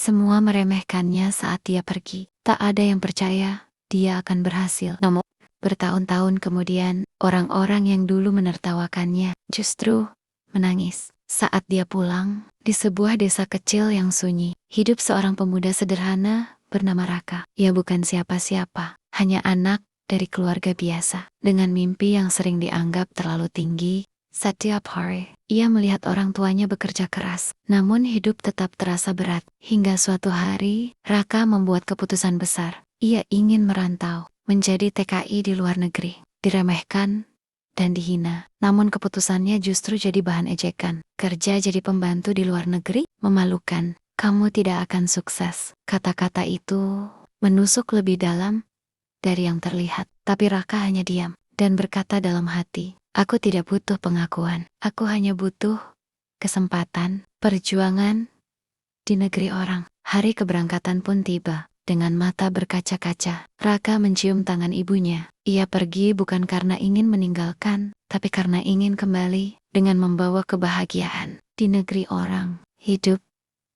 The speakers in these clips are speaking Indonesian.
Semua meremehkannya saat dia pergi. Tak ada yang percaya dia akan berhasil. Namun, bertahun-tahun kemudian, orang-orang yang dulu menertawakannya justru menangis. Saat dia pulang, di sebuah desa kecil yang sunyi, hidup seorang pemuda sederhana bernama Raka. Ia bukan siapa-siapa, hanya anak dari keluarga biasa. Dengan mimpi yang sering dianggap terlalu tinggi, setiap hari, ia melihat orang tuanya bekerja keras. Namun hidup tetap terasa berat. Hingga suatu hari, Raka membuat keputusan besar. Ia ingin merantau, menjadi TKI di luar negeri. Diremehkan dan dihina. Namun keputusannya justru jadi bahan ejekan. Kerja jadi pembantu di luar negeri? Memalukan. Kamu tidak akan sukses. Kata-kata itu menusuk lebih dalam dari yang terlihat. Tapi Raka hanya diam dan berkata dalam hati, aku tidak butuh pengakuan. Aku hanya butuh kesempatan, perjuangan di negeri orang. Hari keberangkatan pun tiba. Dengan mata berkaca-kaca, Raka mencium tangan ibunya. Ia pergi bukan karena ingin meninggalkan, tapi karena ingin kembali dengan membawa kebahagiaan. Di negeri orang, hidup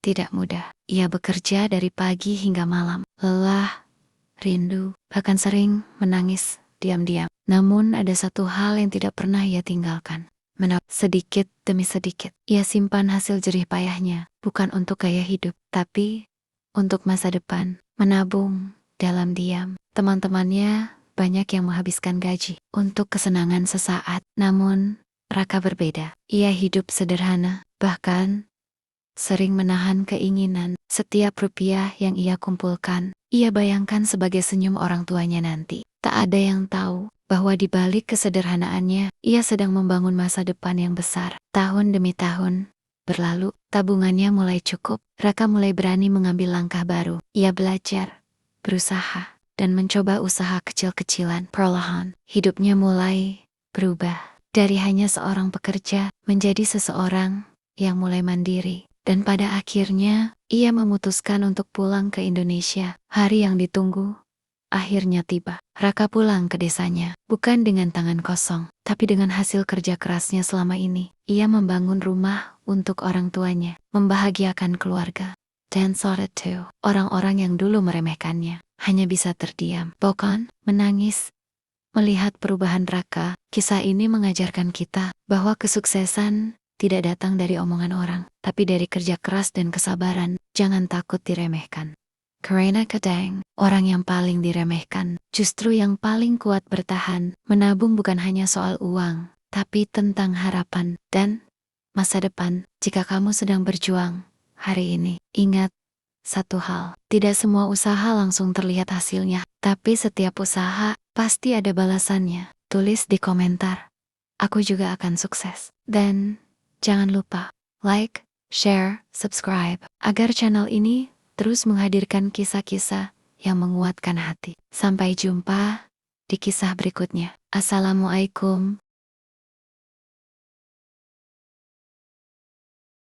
tidak mudah. Ia bekerja dari pagi hingga malam. Lelah, rindu, bahkan sering menangis diam-diam. Namun ada satu hal yang tidak pernah ia tinggalkan. Sedikit demi sedikit, ia simpan hasil jerih payahnya, bukan untuk gaya hidup, tapi untuk masa depan. Menabung dalam diam. Teman-temannya banyak yang menghabiskan gaji untuk kesenangan sesaat. Namun, Raka berbeda. Ia hidup sederhana, bahkan sering menahan keinginan. Setiap rupiah yang ia kumpulkan, ia bayangkan sebagai senyum orang tuanya nanti. Tak ada yang tahu bahwa di balik kesederhanaannya, ia sedang membangun masa depan yang besar. Tahun demi tahun berlalu, tabungannya mulai cukup. Raka mulai berani mengambil langkah baru. Ia belajar, berusaha, dan mencoba usaha kecil-kecilan. Perlahan, hidupnya mulai berubah. Dari hanya seorang pekerja, menjadi seseorang yang mulai mandiri. Dan pada akhirnya, ia memutuskan untuk pulang ke Indonesia. Hari yang ditunggu akhirnya tiba. Raka pulang ke desanya, bukan dengan tangan kosong, tapi dengan hasil kerja kerasnya selama ini. Ia membangun rumah untuk orang tuanya, membahagiakan keluarga. Dan sore itu, orang-orang yang dulu meremehkannya hanya bisa terdiam, bahkan menangis. Melihat perubahan Raka, kisah ini mengajarkan kita bahwa kesuksesan tidak datang dari omongan orang, tapi dari kerja keras dan kesabaran. Jangan takut diremehkan. Karena kadang, orang yang paling diremehkan, justru yang paling kuat bertahan. Menabung bukan hanya soal uang, tapi tentang harapan dan masa depan. Jika kamu sedang berjuang hari ini, ingat satu hal, tidak semua usaha langsung terlihat hasilnya, tapi setiap usaha pasti ada balasannya. Tulis di komentar, aku juga akan sukses. Dan jangan lupa like, share, subscribe, agar channel ini terus menghadirkan kisah-kisah yang menguatkan hati. Sampai jumpa di kisah berikutnya. Assalamualaikum